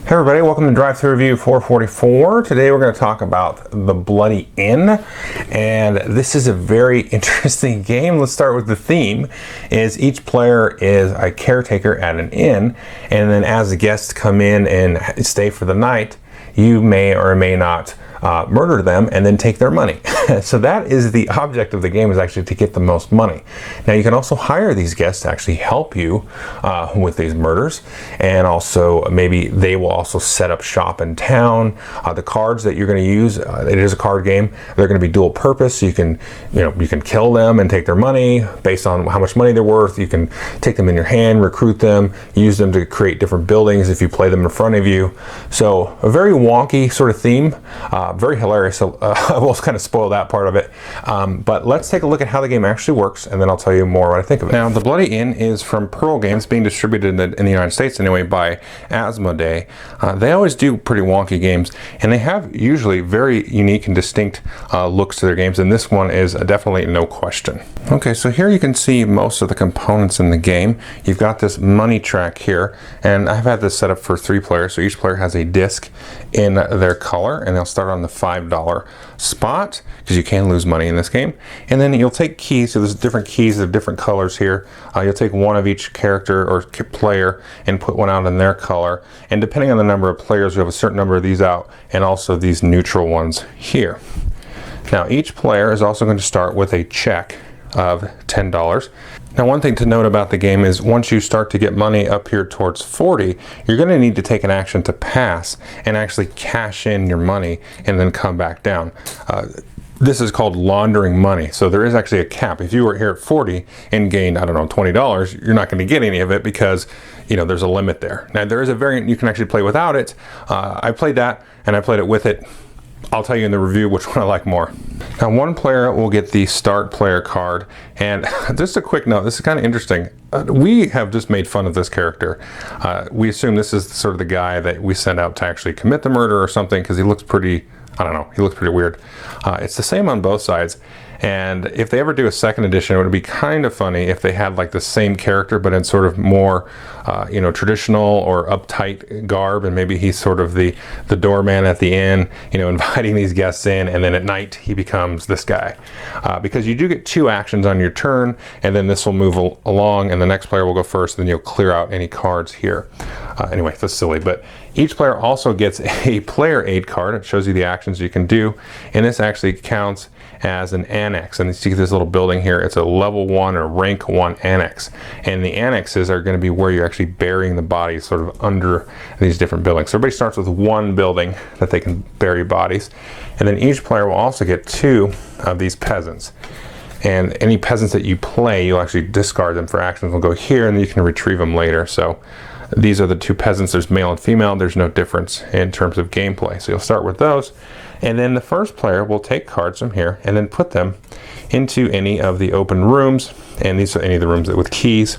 Hey everybody, welcome to Drive Thru Review 444. Today we're going to talk about the Bloody Inn, and this is a very interesting game. Let's start with the theme. Is each player is a caretaker at an inn, and then as the guests come in and stay for the night, you may or may not murder them and then take their money. So that is the object of the game, is actually to get the most money. Now you can also hire these guests to actually help you with these murders, and also maybe they will also set up shop in town. The cards that you're going to use, it is a card game. They're going to be dual purpose. So you can kill them and take their money based on how much money they're worth. You can take them in your hand, recruit them, use them to create different buildings if you play them in front of you. So a very wonky sort of theme. Very hilarious, so I will kind of spoil that part of it. But let's take a look at how the game actually works, and then I'll tell you more what I think of it. Now, the Bloody Inn is from Pearl Games, being distributed in the United States anyway by Aide. They always do pretty wonky games, and they have usually very unique and distinct looks to their games, and this one is definitely no question. Okay, so here you can see most of the components in the game. You've got this money track here, and I've had this set up for 3 players, so each player has a disc in their color, and they'll start on the $5 spot, because you can lose money in this game. And then you'll take keys, so there's different keys of different colors here. You'll take one of each character or player and put one out in their color, and depending on the number of players, we have a certain number of these out, and also these neutral ones here. Now each player is also going to start with a check of $10. Now, one thing to note about the game is once you start to get money up here towards 40, you're going to need to take an action to pass and actually cash in your money and then come back down. This is called laundering money, so there is actually a cap. If you were here at 40 and gained, I don't know, $20, you're not going to get any of it because, there's a limit there. Now, there is a variant you can actually play without it. I played that, and I played it with it. I'll tell you in the review which one I like more. Now, one player will get the start player card, and just a quick note, this is kind of interesting. We have just made fun of this character. We assume this is sort of the guy that we send out to actually commit the murder or something, because he looks pretty, I don't know, he looks pretty weird. It's the same on both sides. And if they ever do a second edition, it would be kind of funny if they had like the same character, but in sort of more, traditional or uptight garb, and maybe he's sort of the doorman at the inn, inviting these guests in, and then at night he becomes this guy. Because you do get 2 actions on your turn, and then this will move along, and the next player will go first, and then you'll clear out any cards here. Anyway, that's silly, but each player also gets a player aid card. It shows you the actions you can do, and this actually counts as an annex. And you see this little building here, it's a level 1 or rank 1 annex, and the annexes are going to be where you're actually burying the bodies sort of under these different buildings. So everybody starts with 1 building that they can bury bodies, and then each player will also get 2 of these peasants. And any peasants that you play, you'll actually discard them for actions. Will go here, and then you can retrieve them later. So these are the 2 peasants. There's male and female. There's no difference in terms of gameplay. So you'll start with those, and then the first player will take cards from here and then put them into any of the open rooms, and these are any of the rooms with keys.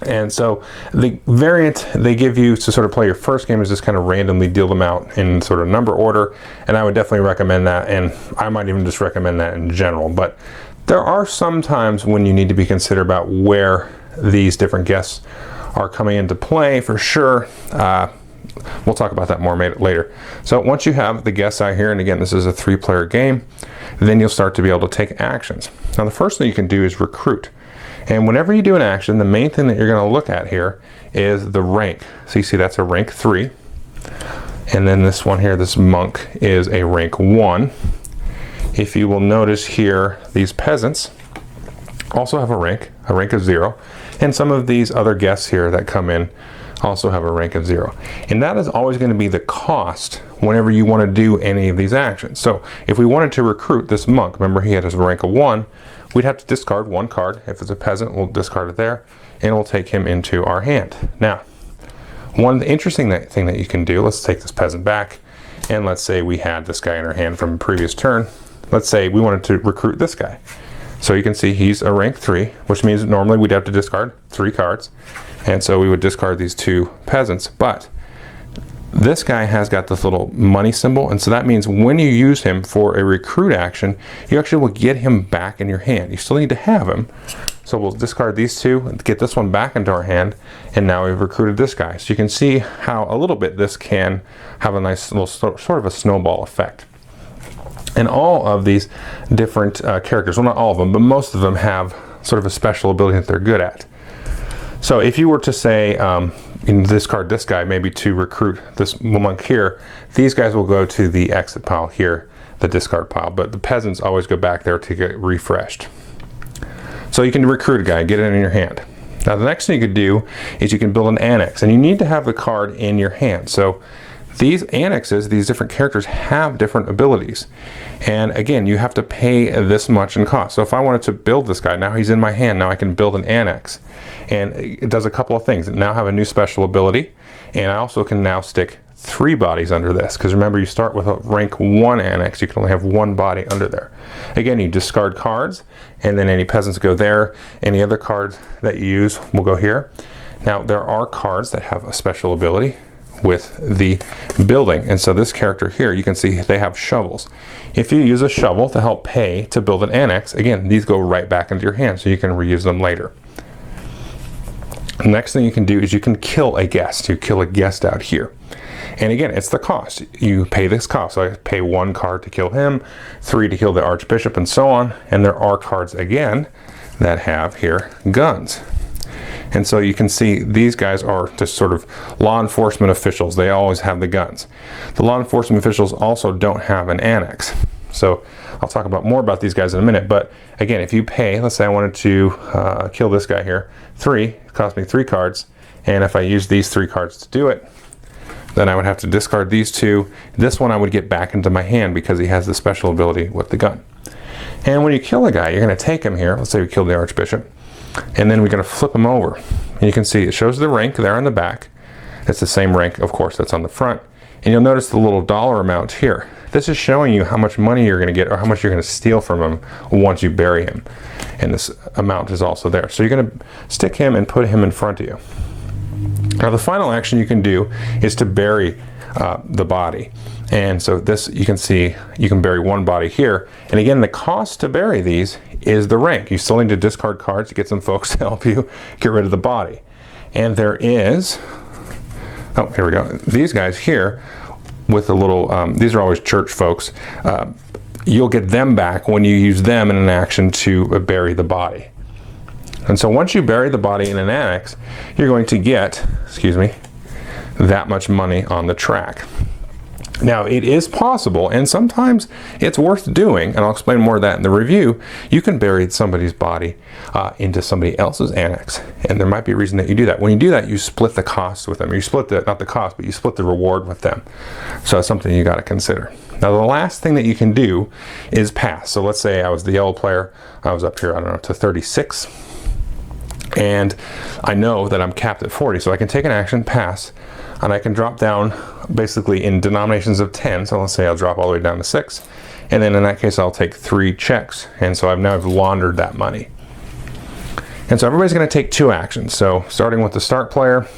And so the variant they give you to sort of play your first game is just kind of randomly deal them out in sort of number order, and I would definitely recommend that, and I might even just recommend that in general. But there are some times when you need to be considerate about where these different guests are coming into play, for sure. We'll talk about that more later. So once you have the guests out here, and again, this is a 3-player game, then you'll start to be able to take actions. Now, the first thing you can do is recruit. And whenever you do an action, the main thing that you're going to look at here is the rank. So you see that's a rank 3. And then this one here, this monk, is a rank 1. If you will notice here, these peasants also have a rank of 0. And some of these other guests here that come in also have a rank of 0. And that is always going to be the cost whenever you want to do any of these actions. So if we wanted to recruit this monk, remember he had his rank of 1, we'd have to discard 1 card. If it's a peasant, we'll discard it there, and we'll take him into our hand. Now, one interesting thing that you can do, let's take this peasant back, and let's say we had this guy in our hand from a previous turn. Let's say we wanted to recruit this guy. So you can see he's a rank 3, which means normally we'd have to discard 3 cards. And so we would discard these 2 peasants. But this guy has got this little money symbol, and so that means when you use him for a recruit action, you actually will get him back in your hand. You still need to have him, So we'll discard these two, get this one back into our hand, and now we've recruited this guy. So you can see how a little bit this can have a nice little sort of a snowball effect. And all of these different characters, well, not all of them, but most of them have sort of a special ability that they're good at. So if you were to say, discard this guy, maybe to recruit this monk here, these guys will go to the exit pile here, the discard pile, but the peasants always go back there to get refreshed. So you can recruit a guy, get it in your hand. Now the next thing you could do is you can build an annex, and you need to have the card in your hand. So these annexes, these different characters have different abilities. And again, you have to pay this much in cost. So if I wanted to build this guy, now he's in my hand, now I can build an annex. And it does a couple of things. It now have a new special ability, and I also can now stick 3 bodies under this, because remember, you start with a rank 1 annex, you can only have 1 body under there. Again, you discard cards, and then any peasants go there. Any other cards that you use will go here. Now there are cards that have a special ability with the building, and so this character here, you can see they have shovels. If you use a shovel to help pay to build an annex, again, these go right back into your hand, so you can reuse them later. The next thing you can do is you can kill a guest. You kill a guest out here. And again, it's the cost. You pay this cost. So I pay 1 card to kill him, 3 to kill the archbishop, and so on. And there are cards again that have here guns. And so you can see these guys are just sort of law enforcement officials. They always have the guns. The law enforcement officials also don't have an annex. So I'll talk about more about these guys in a minute. But again, if you pay, let's say I wanted to kill this guy here, 3, it cost me 3 cards. And if I use these 3 cards to do it, then I would have to discard these 2. This one I would get back into my hand because he has the special ability with the gun. And when you kill a guy, you're going to take him here. Let's say we killed the archbishop. And then we're going to flip him over. And you can see it shows the rank there on the back. It's the same rank, of course, that's on the front. And you'll notice the little dollar amount here. This is showing you how much money you're going to get, or how much you're going to steal from him once you bury him. And this amount is also there. So you're going to stick him and put him in front of you. Now the final action you can do is to bury the body. And so this, you can see, you can bury 1 body here. And again, the cost to bury these is the rank. You still need to discard cards to get some folks to help you get rid of the body. And there is, oh, here we go. These guys here with the little, these are always church folks. You'll get them back when you use them in an action to bury the body. And so once you bury the body in an annex, you're going to get, excuse me, that much money on the track. Now it is possible, and sometimes it's worth doing, and I'll explain more of that in the review. You can bury somebody's body into somebody else's annex, and there might be a reason that you do that. When you do that, you split the cost with them. You split the, not the cost, but you split the reward with them. So that's something you got to consider. Now the last thing that you can do is pass. So let's say I was the yellow player. I was up here, I don't know, to 36. And I know that I'm capped at 40, so I can take an action, pass, and I can drop down basically in denominations of 10. So let's say I'll drop all the way down to 6, and then in that case I'll take 3 checks, and so I've laundered that money. And so everybody's going to take 2 actions. So starting with the start player,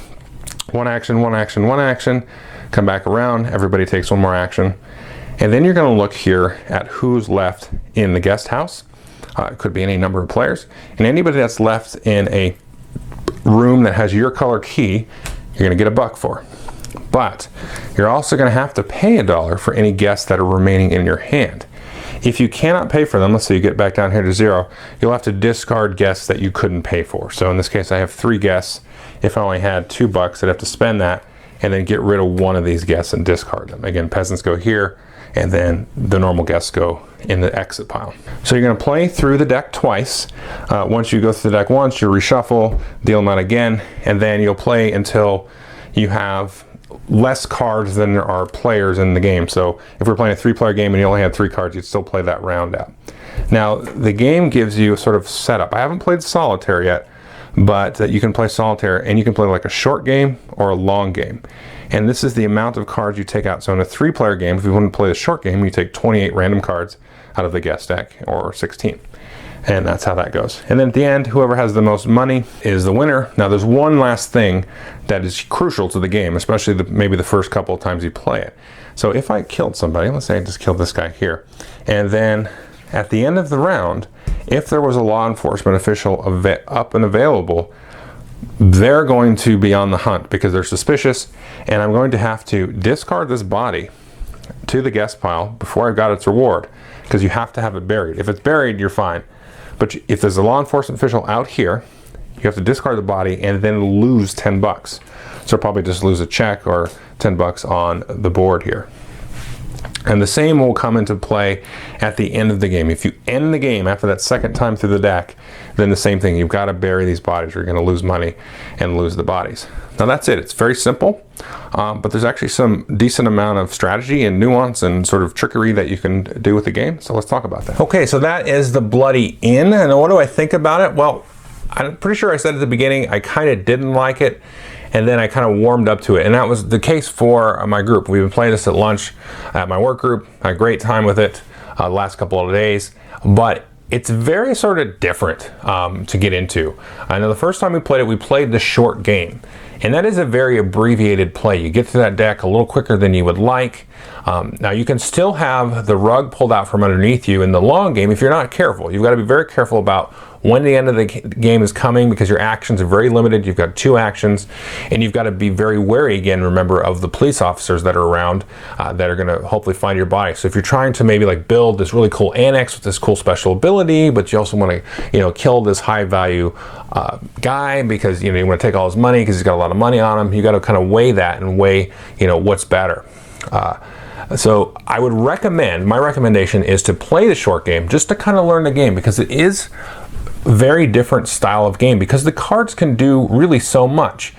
1 action, 1 action, 1 action, come back around, everybody takes 1 more action, and then you're going to look here at who's left in the guest house. It could be any number of players, and anybody that's left in a room that has your color key, you're going to get $1 for. But you're also going to have to pay $1 for any guests that are remaining in your hand. If you cannot pay for them, let's say you get back down here to 0, you'll have to discard guests that you couldn't pay for. So in this case, I have 3 guests. If I only had $2, I'd have to spend that and then get rid of one of these guests and discard them. Again, peasants go here, and then the normal guests go in the exit pile. So you're going to play through the deck twice. Once you go through the deck once, you reshuffle, deal them out again, and then you'll play until you have less cards than there are players in the game. So if we're playing a 3-player game and you only had 3 cards, you'd still play that round out. Now the game gives you a sort of setup. I haven't played solitaire yet, but you can play solitaire, and you can play like a short game or a long game. And this is the amount of cards you take out. So in a 3-player game, if you want to play the short game, you take 28 random cards out of the guest deck, or 16. And that's how that goes. And then at the end, whoever has the most money is the winner. Now there's one last thing that is crucial to the game, especially maybe the first couple of times you play it. So if I killed somebody, let's say I just killed this guy here, and then at the end of the round, if there was a law enforcement official up and available, they're going to be on the hunt because they're suspicious, and I'm going to have to discard this body to the guest pile before I've got its reward, because you have to have it buried. If it's buried, you're fine. But if there's a law enforcement official out here, you have to discard the body and then lose 10 bucks. So probably just lose a check or 10 bucks on the board here. And the same will come into play at the end of the game. If you end the game after that second time through the deck, then the same thing. You've got to bury these bodies. You're going to lose money and lose the bodies. Now that's it. It's very simple, but there's actually some decent amount of strategy and nuance and sort of trickery that you can do with the game. So let's talk about that. Okay, so that is the Bloody Inn. And what do I think about it? Well, I'm pretty sure I said at the beginning I kind of didn't like it, and then I kind of warmed up to it, and that was the case for my group. We've been playing this at lunch at my work group. Had a great time with it the last couple of days, but it's very sort of different to get into. I know the first time we played the short game, and that is a very abbreviated play. You get to that deck a little quicker than you would like. Now you can still have the rug pulled out from underneath you in the long game if you're not careful. You've got to be very careful about when the end of the game is coming, because your actions are very limited. You've got 2 actions, and you've got to be very wary, again, remember, of the police officers that are around that are going to hopefully find your body. So if you're trying to maybe like build this really cool annex with this cool special ability, but you also want to, you know, kill this high value guy because, you know, you want to take all his money because he's got a lot of money on him, you got to kind of weigh that and weigh, you know, what's better. So I would recommend, my recommendation is to play the short game just to kind of learn the game, because it is very different style of game, because the cards can do really so much.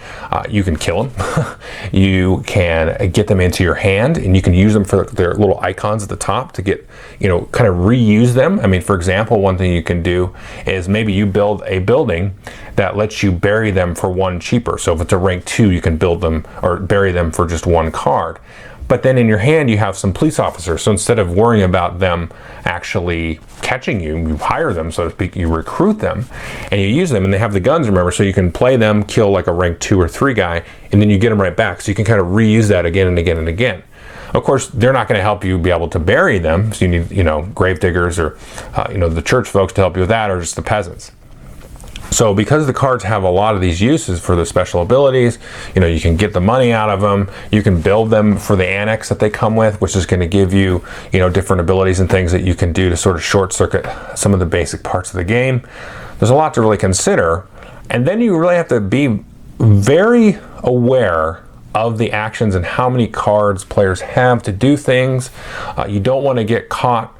You can kill them, you can get them into your hand, and you can use them for their little icons at the top to get, you know, kind of reuse them. I mean, for example, one thing you can do is maybe you build a building that lets you bury them for 1 cheaper. So if it's a rank 2, you can build them or bury them for just 1 card. But then in your hand you have some police officers, so instead of worrying about them actually catching you, you hire them, so to speak, you recruit them, and you use them, and they have the guns, remember, so you can play them, kill like a rank 2 or 3 guy, and then you get them right back, so you can kind of reuse that again and again and again. Of course, they're not going to help you be able to bury them, so you need, you know, grave diggers or, you know, the church folks to help you with that, or just the peasants. So because the cards have a lot of these uses for the special abilities, you know, you can get the money out of them, you can build them for the annex that they come with, which is going to give you, you know, different abilities and things that you can do to sort of short circuit some of the basic parts of the game. There's a lot to really consider, and then you really have to be very aware of the actions and how many cards players have to do things. You don't want to get caught,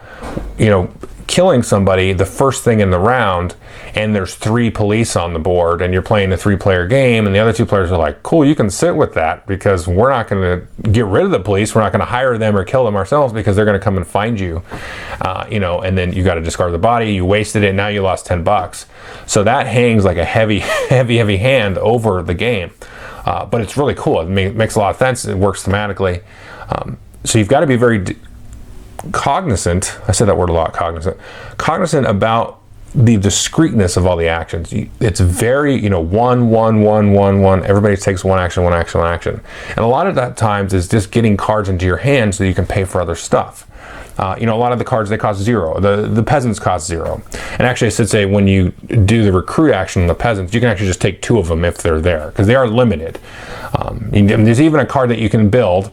you know, killing somebody the first thing in the round, and there's 3 police on the board, and you're playing a 3-player game, and the other 2 players are like, cool, you can sit with that, because we're not going to get rid of the police, we're not going to hire them or kill them ourselves, because they're going to come and find you, you know, and then you got to discard the body, you wasted it, now you lost 10 bucks. So that hangs like a heavy hand over the game. But it's really cool. It makes a lot of sense. It works thematically. So you've got to be very cognizant, I said that word a lot, cognizant about the discreteness of all the actions. It's very, you know, 1, 1, 1, 1, 1. Everybody takes 1 action, 1 action, 1 action. And a lot of that times is just getting cards into your hand so you can pay for other stuff. You know, a lot of the cards, they cost 0. The peasants cost 0. And actually, I should say, when you do the recruit action on the peasants, you can actually just take 2 of them if they're there, because they are limited. There's even a card that you can build.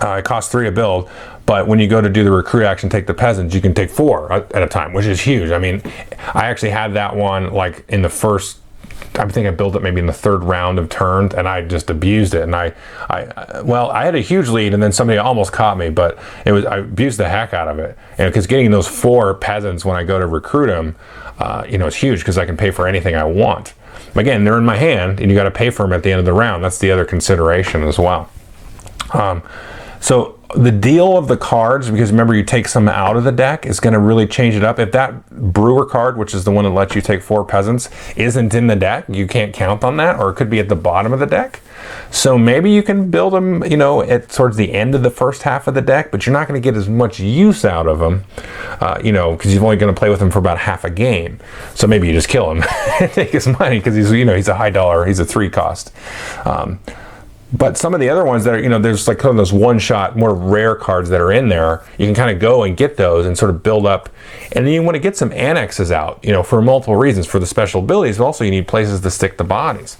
It costs 3 a build, but when you go to do the recruit action, take the peasants, you can take 4 at a time, which is huge. I mean, I actually had that one like in the first, I think I built it maybe in the 3rd round of turns, and I just abused it. And I had a huge lead, and then somebody almost caught me, but I abused the heck out of it. And because getting those 4 peasants when I go to recruit them, you know, it's huge, because I can pay for anything I want. Again, they're in my hand, and you got to pay for them at the end of the round. That's the other consideration as well. So the deal of the cards, because remember, you take some out of the deck, is going to really change it up. If that brewer card, which is the one that lets you take 4 peasants, isn't in the deck, you can't count on that, or it could be at the bottom of the deck. So maybe you can build them, you know, towards the end of the first half of the deck, but you're not going to get as much use out of them, you know, because you're only going to play with them for about half a game. So maybe you just kill him and take his money, because he's, you know, he's a high dollar, he's a 3 cost. But some of the other ones that are, there's like kind of those one-shot, more rare cards that are in there. You can kind of go and get those and sort of build up. And then you want to get some annexes out, for multiple reasons. For the special abilities, but also you need places to stick the bodies.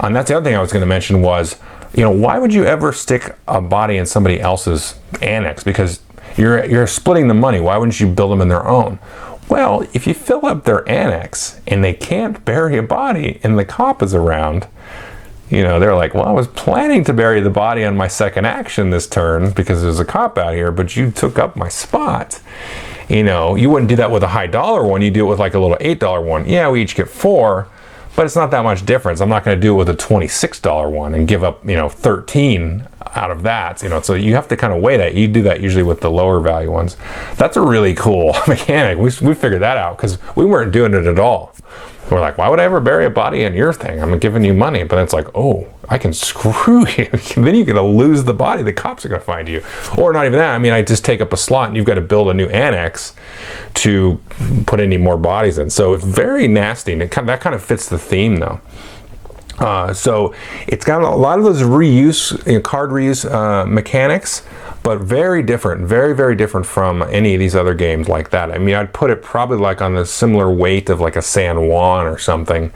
And that's the other thing I was going to mention was, why would you ever stick a body in somebody else's annex? Because you're splitting the money. Why wouldn't you build them in their own? Well, if you fill up their annex and they can't bury a body and the cop is around, they're like, well, I was planning to bury the body on my second action this turn because there's a cop out here, but you took up my spot. You wouldn't do that with a high dollar one. You do it with like a little $8 one. Yeah, we each get 4, but it's not that much difference. I'm not going to do it with a $26 one and give up, 13 out of that. So you have to kind of weigh that. You do that usually with the lower value ones. That's a really cool mechanic. We figured that out because we weren't doing it at all. We're like, why would I ever bury a body in your thing? I'm giving you money. But it's like, oh, I can screw you. Then you're going to lose the body. The cops are going to find you. Or not even that. I just take up a slot and you've got to build a new annex to put any more bodies in. So it's very nasty. And that kind of fits the theme, though. So it's got a lot of those reuse, card reuse mechanics, but very different, very, very different from any of these other games like that. I'd put it probably like on the similar weight of like a San Juan or something,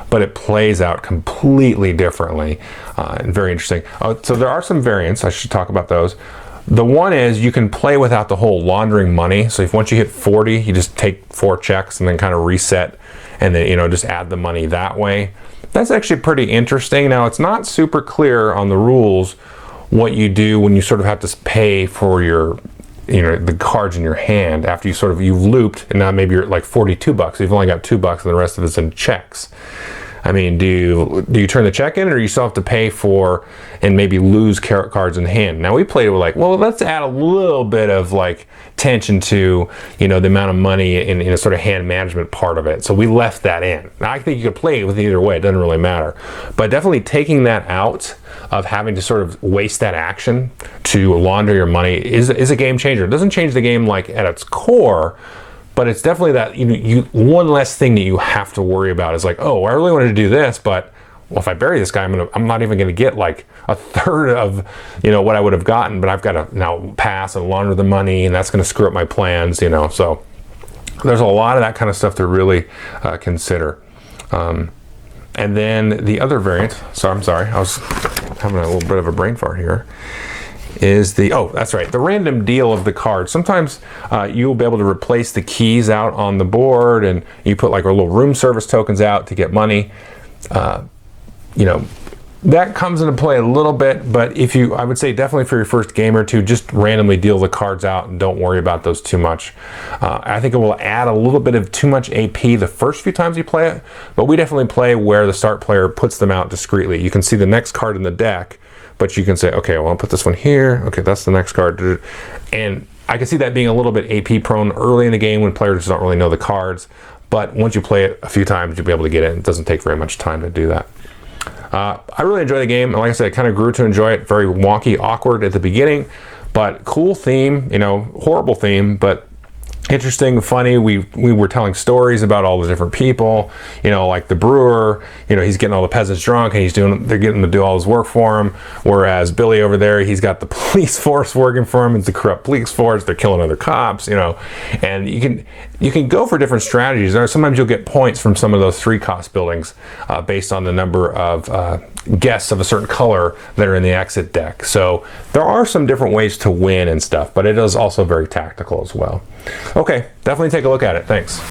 but it plays out completely differently and very interesting. So there are some variants. I should talk about those. The one is you can play without the whole laundering money. So if once you hit 40, you just take 4 checks and then kind of reset and then, just add the money that way. That's actually pretty interesting. Now, it's not super clear on the rules what you do when you sort of have to pay for your, the cards in your hand after you've looped, and now maybe you're at like $42. You've only got $2 and the rest of it's in checks. Do you turn the check in, or do you still have to pay for and maybe lose cards in hand? Now we played with like, well, let's add a little bit of like tension to, the amount of money in a sort of hand management part of it. So we left that in. Now I think you could play it with either way. It doesn't really matter. But definitely taking that out of having to sort of waste that action to launder your money is a game changer. It doesn't change the game like at its core, but it's definitely that one less thing that you have to worry about is like, oh, I really wanted to do this, but well, if I bury this guy, I'm not even going to get like a third of what I would have gotten, but I've got to now pass and launder the money, and that's going to screw up my plans. So there's a lot of that kind of stuff to really consider. And then the other variant. So I'm sorry, I was having a little bit of a brain fart here. Is that's right, the random deal of the cards. Sometimes you'll be able to replace the keys out on the board, and you put like a little room service tokens out to get money. That comes into play a little bit, but I would say definitely for your first game or two, just randomly deal the cards out and don't worry about those too much. I think it will add a little bit of too much AP the first few times you play it, but we definitely play where the start player puts them out discreetly. You can see the next card in the deck, but you can say, okay, well, I'll put this one here. Okay, that's the next card. And I can see that being a little bit AP prone early in the game when players don't really know the cards. But once you play it a few times, you'll be able to get it. It doesn't take very much time to do that. I really enjoy the game. And like I said, I kind of grew to enjoy it. Very wonky, awkward at the beginning, but cool theme, horrible theme, but interesting, funny. We were telling stories about all the different people, like the brewer, he's getting all the peasants drunk and they're getting to do all his work for him. Whereas Billy over there, he's got the police force working for him. It's the corrupt police force. They're killing other cops, and you can go for different strategies. Sometimes you'll get points from some of those 3-cost buildings based on the number of guests of a certain color that are in the exit deck. So there are some different ways to win and stuff, but it is also very tactical as well. Okay, definitely take a look at it. Thanks.